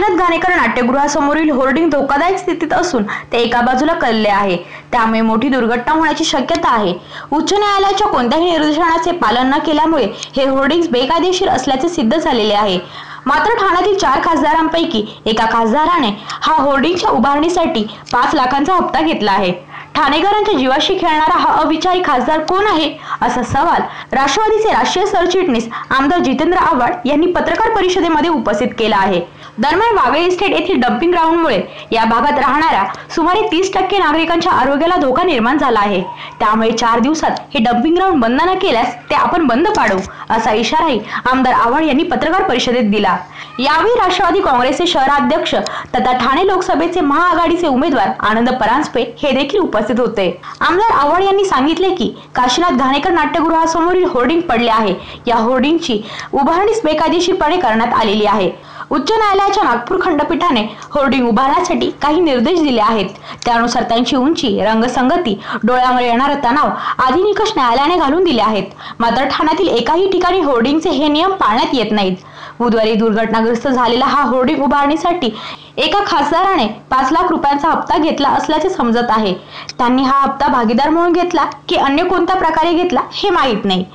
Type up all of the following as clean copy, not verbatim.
Kashinath Ghanekar नाट्यगृहासमोरील hoarding धोकादायक स्थितीत असून ते एका बाजूला कलले आहे, त्यामुळे मोठी दुर्घटना होण्याची शक्यता आहे। उच्च न्यायालयाच्या कोणत्याही निर्देशनाचे पालन न केल्यामुळे हे होर्डिंग्स बेकायदेशीर असल्याचे सिद्ध झालेले आहे। मात्र ठाण्यातील 4 खासदारांपैकी एका खासदाराने हा होर्डिंगच्या उभारणीसाठी 5 लाखांचा हप्ता घेतला आहे। ठाणेकरांच्या जीवाशी खेळणारा हा अविचारी खासदार कोण आहे, असा सवाल राष्ट्रवादीचे राष्ट्रीय सरचिटणीस आमदार जितेंद्र आव्हाड यांनी पत्रकार परिषदेमध्ये उपस्थित केला आहे। दरम्यान वागळे इस्टेट येथील डम्पिंग ग्राउंडमुळे या भागात राहणाऱ्या सुमारे 30% नागरिकांच्या आरोग्याला धोका निर्माण झाला आहे, त्यामुळे 4 दिवसात हे डम्पिंग ग्राउंड बंद न केल्यास ते आपण बंद पाडू, असा इशाराही आमदार आव्हाड यांनी पत्रकार परिषदेत दिला। यावेळी राष्ट्रवादी काँग्रेसचे शहराध्यक्ष तथा ठाणे लोकसभेचे महाआघाडीचे उमेदवार आनंद परांजपे हे देखील उपस्थित होते। आमदार आव्हाड यांनी सांगितले की काशीनाथ घाणेकर नाट्यगृहासमोरील होर्डिंग पडले आहे। या होर्डिंगची उभारणी बेकायदेशीरपणे करण्यात आलेली आहे। उच्च न्यायालयाच्या नागपूर खंडपीठाने होर्डिंग उभारण्यासाठी काही निर्देश दिले आहेत। त्यानुसार त्यांची उंची, रंगसंगती, डोळ्यावर येणारा तणाव आदी निकष न्यायालयाने घालून दिले आहेत। मात्र ठाण्यातील एकाही ठिकाणी होर्डिंगचे हे नियम पाळण्यात येत नाहीत। बुधवारी दुर्घटनाग्रस्त झालेला हा होर्डिंग उभारणीसाठी एका खासदाराने 5 लाख रुपयांचा हप्ता घेतला असल्याचे समजत आहे। त्यांनी हा हप्ता भागीदार म्हणून घेतला की अन्य कोणत्या प्रकारे घेतला हे माहीत नाही।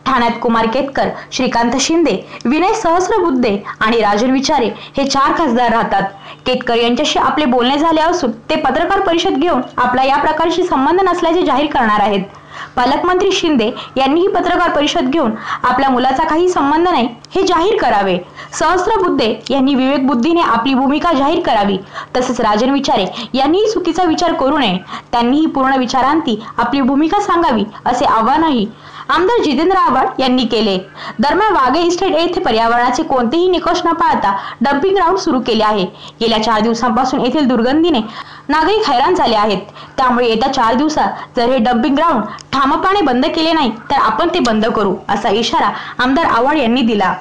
ठाण्यात कुमार केतकर, श्रीकांत शिंदे, विनय सहस्रबुद्धे आणि राजन विचारे हे 4 खासदार राहतात। केतकर यांच्याशी आपले बोलणे झाले असून ते पत्रकार परिषद घेऊन आपला या प्रकारशी संबंध नसल्याचे जाहीर करणार आहेत। पालकमंत्री शिंदे यांनीही पत्रकार परिषद घेऊन आपल्या मुलाचा काही संबंध नाही हे जाहीर करावे। सहस्रबुद्धे यांनी विवेक बुद्धीने आपली भूमिका जाहीर करावी। तसेच राजन विचारे यांनीही चुकीचा विचार करू नये, त्यांनीही पूर्ण विचारांती आपली भूमिका सांगावी, असे आवाहनही आमदार जितेंद्र आव्हाड यांनी केले। दरम्यान वाघे इस्टेट येथे पर्यावरणाचे कोणतेही निकष न पाळता डम्पिंग ग्राउंड सुरू केले आहे। गेल्या 4 दिवसांपासून येथील दुर्गंधीने नागरिक हैराण झाले आहेत, त्यामुळे येत्या 4 दिवसात जर हे डम्पिंग ग्राउंड ठामपणे बंद केले नाही तर आपण ते बंद करू, असा इशारा आमदार आव्हाड यांनी दिला।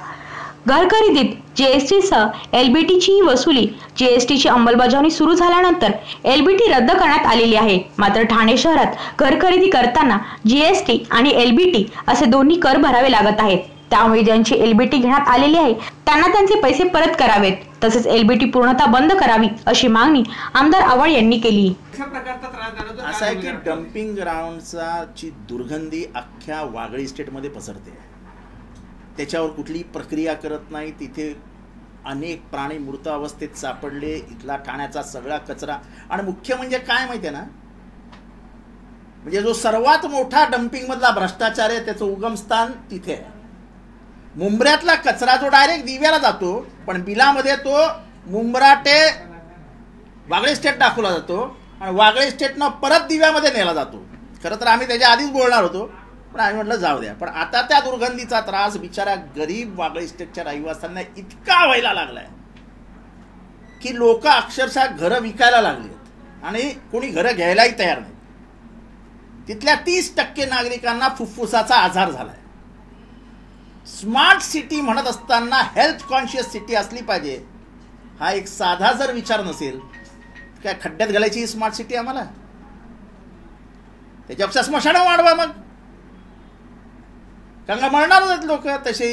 घर खरेदीत जीएसटी सह एलबीटीची वसुली जीएसटीची अंमलबजावणी सुरू झाल्यानंतर एलबीटी रद्द करण्यात आलेली आहे। मात्र ठाणे शहरात घर खरेदी करताना जीएसटी आणि एलबीटी असे दोन्ही कर भरावे लागत आहेत, त्यामुळे ज्यांची एलबीटी घेण्यात आलेली आहे त्यांना त्यांचे पैसे परत करावेत, तसेच एलबीटी पूर्णतः बंद करावी अशी मागणी आमदार आव्हाड यांनी केली। असं आहे की डम्पिंग ग्राउंडचा ची दुर्गंधी अख्ख्या वागळे इस्टेटमध्ये पसरते। त्याच्यावर कुठली प्रक्रिया करत नाही। तिथे अनेक प्राणी मृत अवस्थेत सापडले। इथला ठाण्याचा सगळा कचरा, आणि मुख्य म्हणजे काय माहिती आहे ना, म्हणजे जो सर्वात मोठा डम्पिंग मधला भ्रष्टाचार आहे त्याचं उगमस्थान तिथे आहे। मुंब्र्यातला कचरा जो डायरेक्ट दिव्याला जातो, पण बिलामध्ये तो मुंब्रा ते वागळे इस्टेट दाखवला जातो आणि वागळे इस्टेटनं परत दिव्यामध्ये नेला जातो। खरं तर आम्ही त्याच्या आधीच बोलणार होतो, पण आम्ही म्हटलं जाऊ द्या। पण आता त्या दुर्गंधीचा त्रास बिचारा गरीब वागळे इस्टेटच्या रहिवाशांना इतका व्हायला लागलाय की लोक अक्षरशः घरं विकायला लागली आणि कोणी घरं घ्यायलाही तयार नाही। तिथल्या 30% नागरिकांना फुफ्फुसाचा आजार झालाय। स्मार्ट सिटी म्हणत असताना हेल्थ कॉन्शियस सिटी असली पाहिजे, हा एक साधा जर विचार नसेल, काय खड्ड्यात घालायची स्मार्ट सिटी आम्हाला? त्याच्यापेक्षा स्मशानं वाढवा मग, कारण का मरणारच आहेत लोक तसे।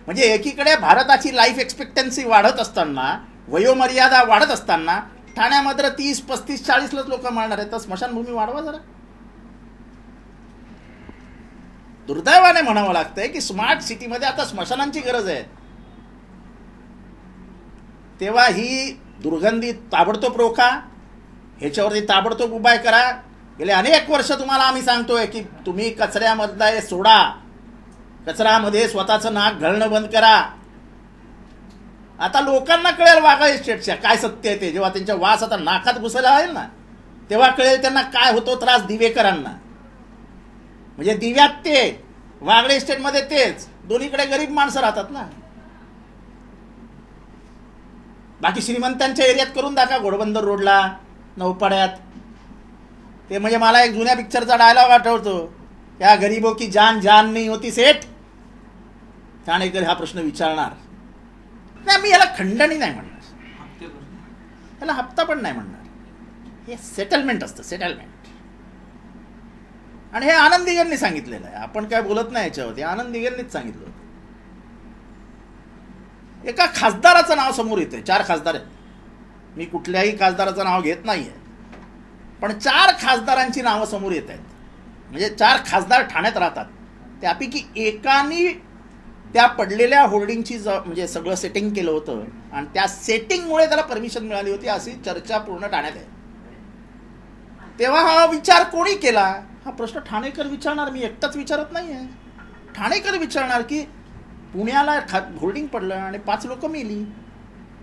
म्हणजे एकीकडे भारताची लाईफ एक्सपेक्टन्सी वाढत असताना, वयोमर्यादा वाढत असताना ठाण्यामध्ये 30, 35, 40 लोक मरणार आहेत, तर स्मशानभूमी वाढवा जरा। दुर्दैवाने म्हणावं लागतंय की स्मार्ट सिटीमध्ये आता स्मशानांची गरज आहे। तेव्हा ही दुर्गंधी ताबडतोब रोखा, ह्याच्यावरती ताबडतोब उपाय करा। गेले अनेक वर्ष तुम्हाला आम्ही सांगतोय की तुम्ही कचऱ्यामधला सोडा, कचऱ्यामध्ये स्वतःचं नाक घालणं बंद करा। आता लोकांना कळेल वागळे इस्टेटच्या काय सत्य आहे ते। जेव्हा त्यांच्या वास आता नाकात घुसायला आहे ना, तेव्हा कळेल त्यांना काय होतो त्रास दिवेकरांना। म्हणजे दिव्यात ते, वागळे इस्टेटमध्ये तेच, दोन्हीकडे गरीब माणसं राहतात ना। बाकी श्रीमंतांच्या एरियात करून दाखवा, घोडबंदर रोडला, नौपाड्यात। ते म्हणजे मला एक जुन्या पिक्चरचा डायलॉग आठवतो, या गरीबों की जान जान नहीं होती सेठ। ठाणेकर हा प्रश्न विचारणार नाही, मी याला खंडणी नाही म्हणणार, याला हप्ता पण नाही म्हणणार, हे सेटलमेंट असतं, सेटलमेंट। आणि हे आनंद दिघेंनी सांगितलेलं आहे, आपण काय बोलत नाही याच्यावरती, आनंद दिघेंनीच सांगितलं होतं। एका खासदाराचं नाव समोर येतंय, 4 खासदार आहेत, मी कुठल्याही खासदाराचं नाव घेत नाहीये, पण 4 खासदारांची नावं समोर येत आहेत. म्हणजे 4 खासदार ठाण्यात राहतात, त्यापैकी एकाने त्या पडलेल्या होर्डिंगची म्हणजे सगळं सेटिंग केलं होतं आणि त्या सेटिंगमुळे त्याला परमिशन मिळाली होती अशी चर्चा पूर्ण ठाण्यात आहे. तेव्हा हा विचार कोणी केला हा प्रश्न ठाणेकर विचारणार, मी एकटाच विचारत नाही आहे. ठाणेकर विचारणार की पुण्याला होर्डिंग पडलं आणि 5 लोक मेली.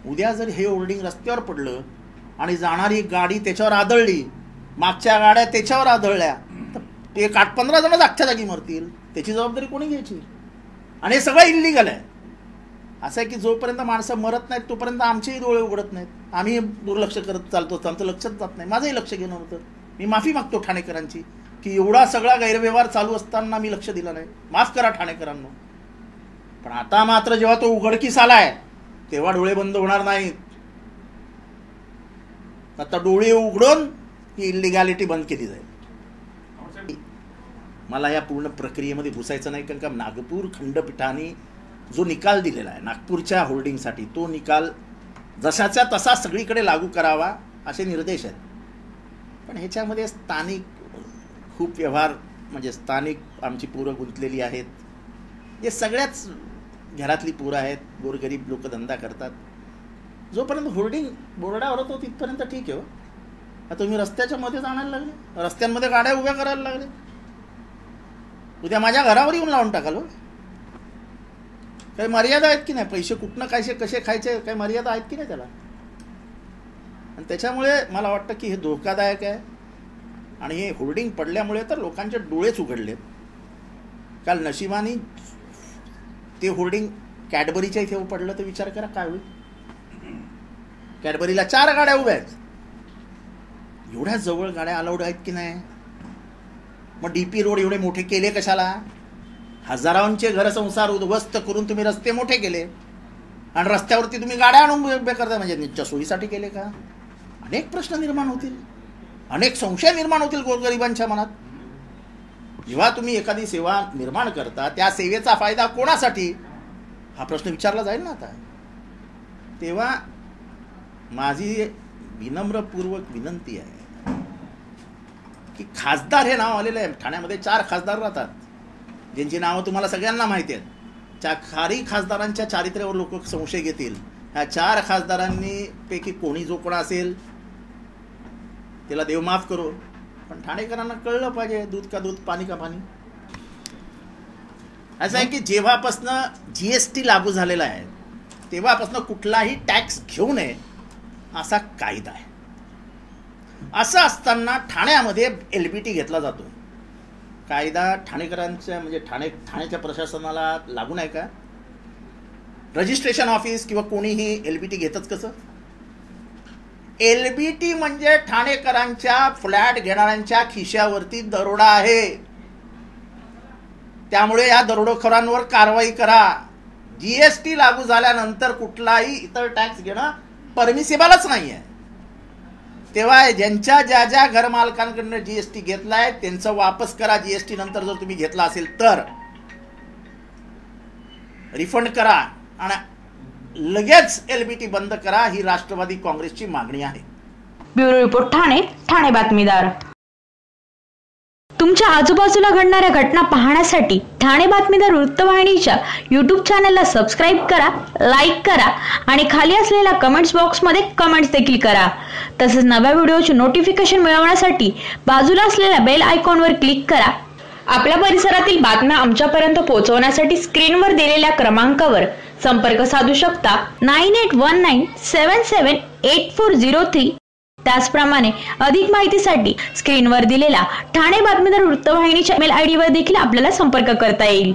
उद्या जर हे होर्डिंग रस्त्यावर पडलं आणि जाणारी गाडी त्याच्यावर आदळली, मागच्या गाड्या त्याच्यावर आदळल्या, तर ते 8-15 जणच अख्ख्या जागी मरतील. त्याची जबाबदारी कोणी घ्यायची? आणि हे सगळं इल्लीगल आहे. असं आहे की जोपर्यंत माणसं मरत नाहीत तोपर्यंत आमचेही डोळे उघडत नाहीत. आम्ही दुर्लक्ष करत चालतो, आमचं लक्षच जात नाही. माझंही लक्ष घेणं होतं. मी माफी मागतो ठाणेकरांची की एवढा सगळा गैरव्यवहार चालू असताना मी लक्ष दिलं नाही. माफ करा ठाणेकरांनो. पण आता मात्र जेव्हा तो उघडकीस आलाय तेव्हा डोळे बंद होणार नाहीत. आता डोळे उघडून ही इल्लिगॅलिटी बंद केली जाईल. मला या पूर्ण प्रक्रियेमध्ये घुसायचं नाही, कारण का नागपूर खंडपीठाने जो निकाल दिलेला आहे नागपूरच्या होर्डिंगसाठी, तो निकाल जशाच्या तसा सगळीकडे लागू करावा असे निर्देश आहेत. पण ह्याच्यामध्ये स्थानिक खूप व्यवहार, म्हणजे स्थानिक आमची पोरं गुंतलेली आहेत, जे सगळ्याच घरातली पोरं आहेत, गोरगरीब लोक धंदा करतात. जोपर्यंत होर्डिंग बोर्डावर होतो तिथपर्यंत ठीक आहे. आता तुम्ही रस्त्याच्या मध्ये जाणायला लागले, रस्त्यांमध्ये गाड्या उभ्या करायला लागले, उद्या माझ्या घरावर येऊन लावून टाकाल. काही मर्यादा आहेत की नाही? पैसे कुठनं कायचे कसे खायचे, काही मर्यादा आहेत की नाही त्याला? आणि त्याच्यामुळे मला वाटतं की हे धोकादायक आहे. आणि हे होर्डिंग पडल्यामुळे तर लोकांचे डोळेच उघडलेत. काल नशिबाने ते होर्डिंग कॅडबरीच्या इथे पडलं तर विचार करा काय होईल. कॅडबरीला 4 गाड्या उभ्या आहेत. एवढ्या जवळ गाड्या अलाउड आहेत की नाही? मग डीपी रोड एवढे मोठे केले कशाला? हजारांचे घरसंसार उद्ध्वस्त करून तुम्ही रस्ते मोठे केले आणि रस्त्यावरती तुम्ही गाड्या आणून उभ्या करता, म्हणजे नित्य सोयीसाठी केले का? अनेक प्रश्न निर्माण होतील, अनेक संशय निर्माण होतील गोरगरिबांच्या मनात. जेव्हा तुम्ही एखादी सेवा निर्माण करता त्या सेवेचा फायदा कोणासाठी हा प्रश्न विचारला जाईल ना आता. तेव्हा माझी विनम्रपूर्वक विनंती आहे की खासदार हे नाव आलेलं आहे ठाण्यामध्ये. 4 खासदार राहतात ज्यांची नावं तुम्हाला सगळ्यांना माहिती आहेत. त्या खारी खासदारांच्या चारित्र्यावर लोक संशय घेतील. ह्या 4 खासदारांनी पैकी कोणी जो कोणा असेल त्याला देव माफ करो, पण ठाणेकरांना कळलं पाहिजे दूध का दूध पाणी का पाणी. असं आहे की जेव्हापासनं GST लागू झालेला आहे तेव्हापासनं कुठलाही टॅक्स घेऊ नये असा कायदा आहे. असं असताना ठाण्यामध्ये LBT घेतला जातो. कायदा ठाणेकरांच्या म्हणजे ठाण्याच्या प्रशासनाला लागू नाही का? रजिस्ट्रेशन ऑफिस किंवा कोणीही LBT घेतच कसं? LBT म्हणजे ठाणेकरांच्या फ्लॅट घेणाऱ्यांच्या खिशावरती दरोडा आहे. त्यामुळे या दरोडेखोरांवर कारवाई करा. GST लागू झाल्यानंतर कुठलाही इतर टॅक्स घेणं परमिसिबलच नाही आहे. तेव्हा ज्यांच्या ज्या घरमालकांकडून GST घेतलाय त्यांचं वापस करा. GST नंतर जर तुम्ही घेतला असेल तर रिफंड करा आणि लगेच LBT बंद करा, ही राष्ट्रवादी काँग्रेसची मागणी आहे. ब्युरो रिपोर्ट ठाणे, ठाणे बातमीदार. तुमच्या आजूबाजूला घडणाऱ्या घटना पाहण्यासाठी ठाणे बातमीदार वृत्तवाहिनीच्या YouTube चॅनलला सबस्क्राईब करा, लाईक करा आणि खाली असलेल्या कमेंट्स बॉक्समध्ये कमेंट्स देखील करा. तसेच नव्या व्हिडिओचे नोटिफिकेशन मिळवण्यासाठी बाजूला असलेल्या बेल आयकॉनवर क्लिक करा. आपल्या परिसरातील बातम्या आमच्यापर्यंत पोहोचवण्यासाठी स्क्रीनवर दिलेल्या क्रमांकावर संपर्क साधू शकता. 9819778403. त्याचप्रमाणे अधिक माहितीसाठी स्क्रीनवर दिलेला ठाणे बातमीदार वृत्तवाहिनीच्या मेल ID वर देखील आपल्याला संपर्क करता येईल.